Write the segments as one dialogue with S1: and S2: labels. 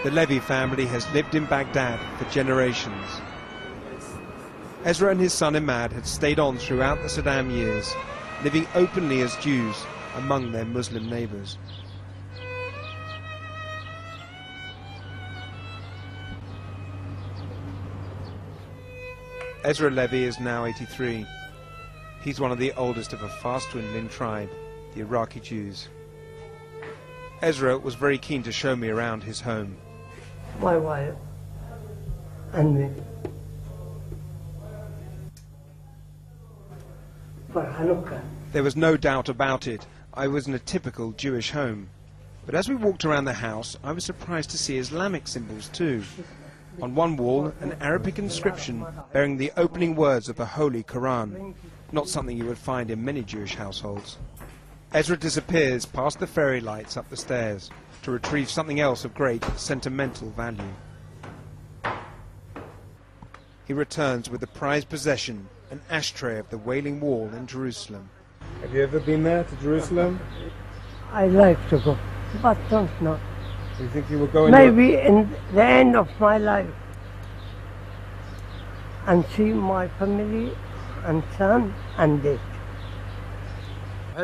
S1: The Levy family has lived in Baghdad for generations. Ezra and his son Ahmad had stayed on throughout the Saddam years, living openly as Jews among their Muslim neighbours. Ezra Levy is now 83. He's one of the oldest of a fast-dwindling tribe, the Iraqi Jews. Ezra was very keen to show me around his home.
S2: My wife and me. For Hanukkah.
S1: There was no doubt about it. I was in a typical Jewish home. But as we walked around the house, I was surprised to see Islamic symbols too. On one wall, an Arabic inscription bearing the opening words of the Holy Quran, not something you would find in many Jewish households. Ezra disappears past the fairy lights up the stairs to retrieve something else of great sentimental value. He returns with the prized possession, an ashtray of the Wailing Wall in Jerusalem. Have you ever been there to Jerusalem?
S2: I like to go, but don't know.
S1: Do you think you will go in?
S2: Maybe in the end of my life, and see my family and son and dad.
S1: I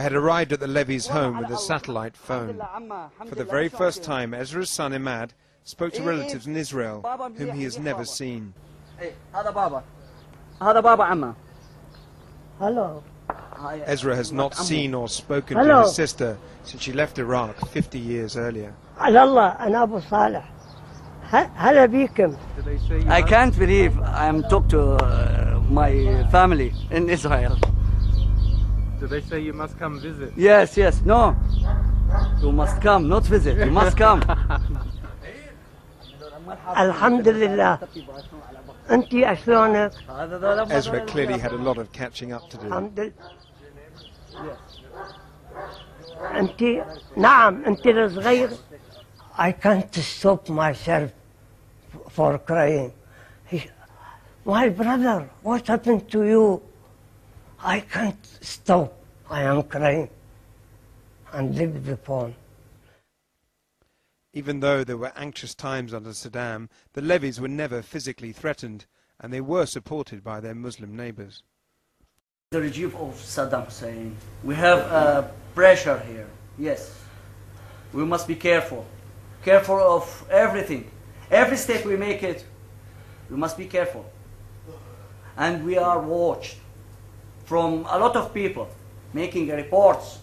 S1: had arrived at the Levy's home with a satellite phone. For the very first time, Ezra's son Ahmad spoke to relatives in Israel whom he has never seen.
S2: Hello.
S1: Ezra has not seen or spoken to his sister since she left Iraq 50 years earlier.
S2: I
S3: can't believe I am talking to my family in Israel.
S4: Do they say you must come visit?
S3: Yes, yes, no. You must come, not visit, you must come.
S2: Alhamdulillah. Anti ashlonek.
S1: Ezra clearly had a lot of catching up to do.
S2: Anti, naam, anti صغير. I can't stop myself for crying. My brother, what happened to you? I can't stop. I am crying. And leave the phone.
S1: Even though there were anxious times under Saddam, the Levys were never physically threatened, and they were supported by their Muslim neighbours.
S3: The regime of Saddam Hussein, we have pressure here, yes. We must be careful. Careful of everything. Every step we make it, we must be careful. And we are watched from a lot of people making reports.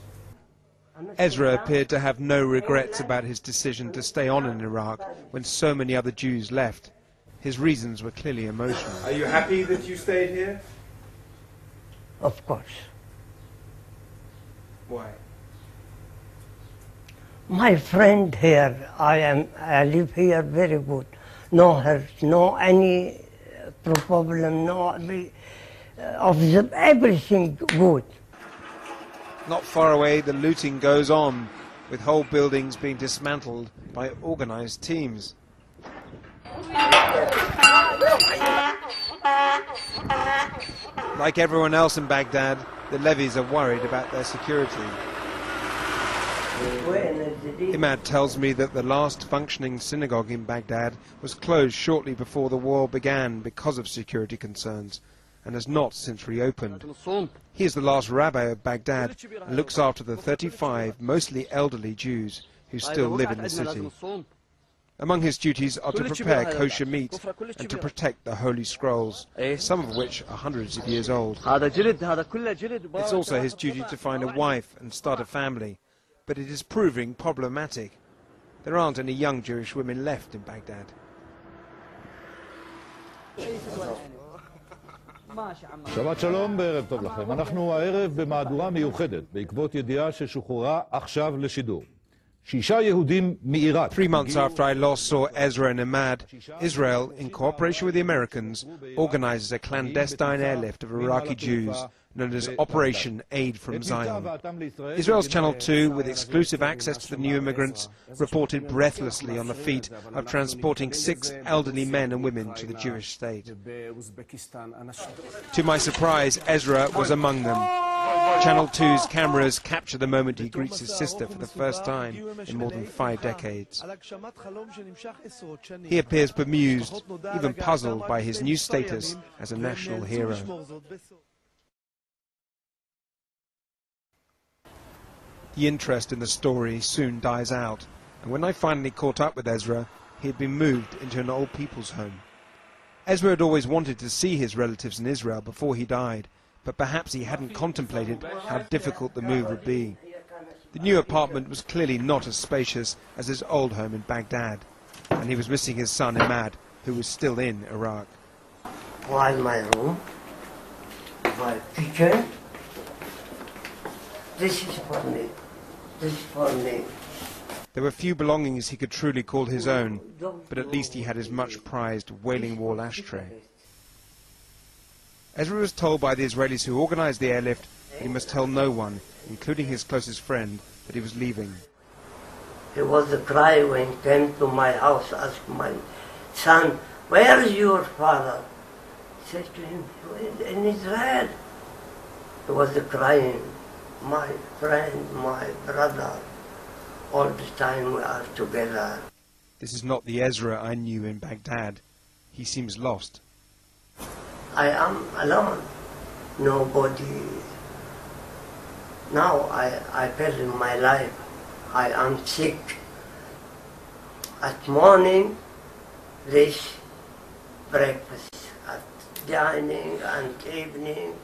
S1: Ezra appeared to have no regrets about his decision to stay on in Iraq when so many other Jews left. His reasons were clearly emotional. Are you happy that you stayed here?
S2: Of course.
S1: Why?
S2: My friend here, I live here very good. No hurt, no any problem, no everything good.
S1: Not far away, the looting goes on, with whole buildings being dismantled by organised teams. Like everyone else in Baghdad, the Levys are worried about their security. Ahmad tells me that the last functioning synagogue in Baghdad was closed shortly before the war began because of security concerns, and has not since reopened. He is the last rabbi of Baghdad and looks after the 35 mostly elderly Jews who still live in the city. Among his duties are to prepare kosher meat and to protect the holy scrolls, some of which are hundreds of years old. It's also his duty to find a wife and start a family, but it is proving problematic. There aren't any young Jewish women left in Baghdad.
S5: שבת שלום וערב טוב לכם. אנחנו הערב במהדורה מיוחדת בעקבות ידיעה ששוחררה עכשיו לשידור. 6 יהודים מעיראק.
S1: 3 months after I last saw Ezra and Ahmad, Israel, in cooperation with the Americans, organizes a clandestine airlift of Iraqi Jews known as Operation Aid from Zion. Israel's Channel 2, with exclusive access to the new immigrants, reported breathlessly on the feat of transporting 6 elderly men and women to the Jewish state. To my surprise, Ezra was among them. Channel 2's cameras capture the moment he greets his sister for the first time in more than 5 decades. He appears bemused, even puzzled by his new status as a national hero. The interest in the story soon dies out, and when I finally caught up with Ezra, he had been moved into an old people's home. Ezra had always wanted to see his relatives in Israel before he died, but perhaps he hadn't contemplated how difficult the move would be. The new apartment was clearly not as spacious as his old home in Baghdad, and he was missing his son Ahmad, who was still in Iraq.
S2: While my room, my kitchen, this is for me, this is for me.
S1: There were few belongings he could truly call his own, but at least he had his much-prized Wailing Wall ashtray. Ezra was told by the Israelis who organized the airlift that he must tell no one, including his closest friend, that he was leaving.
S2: He was crying when he came to my house, asked my son, "Where is your father?" He said to him, "In Israel." He was crying, "My friend, my brother, all the time we are together."
S1: This is not the Ezra I knew in Baghdad. He seems lost.
S2: I am alone. Nobody. Now I feel in my life I am sick. At morning, this breakfast. At dining and evening,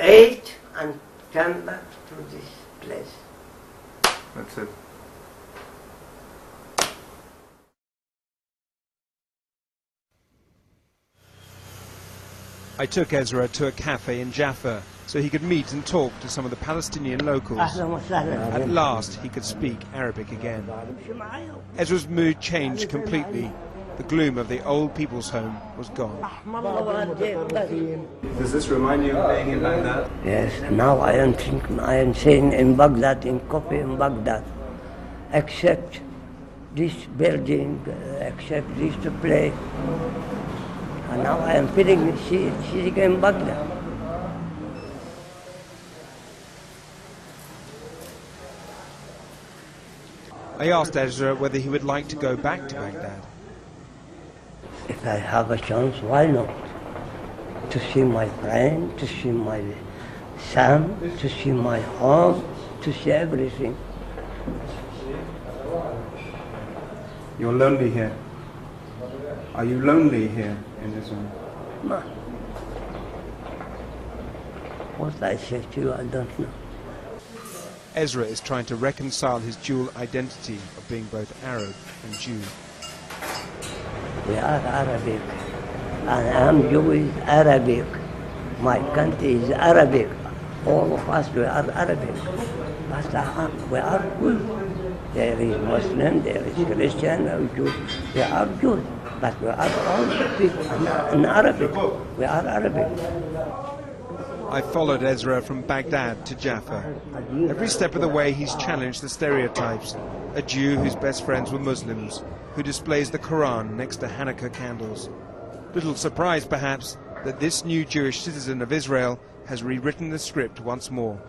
S2: eat and come back to this place.
S1: That's it. I took Ezra to a cafe in Jaffa so he could meet and talk to some of the Palestinian locals. At last he could speak Arabic again. Ezra's mood changed completely. The gloom of the old people's home was gone.
S6: Does this remind you of being in Baghdad?
S2: Yes, now I am thinking, I am saying in Baghdad, in coffee in Baghdad, except this building, except this place. And now I am feeling sitting in Baghdad.
S1: I asked Ezra whether he would like to go back to Baghdad.
S2: If I have a chance, why not? To see my friend, to see my son, to see my home, to see everything.
S6: You're lonely here. Are you lonely here in Israel?
S2: No. What I said to you, I don't know.
S1: Ezra is trying to reconcile his dual identity of being both Arab and Jew.
S2: We are Arabic, and I am Jewish Arabic. My country is Arabic. All of us, we are Arabic. But we are good. There is Muslim, there is Christian, and Jew. We are Jews, but we are all people in Arabic. We are Arabic.
S1: I followed Ezra from Baghdad to Jaffa. Every step of the way he's challenged the stereotypes. A Jew whose best friends were Muslims, who displays the Quran next to Hanukkah candles. Little surprise, perhaps, that this new Jewish citizen of Israel has rewritten the script once more.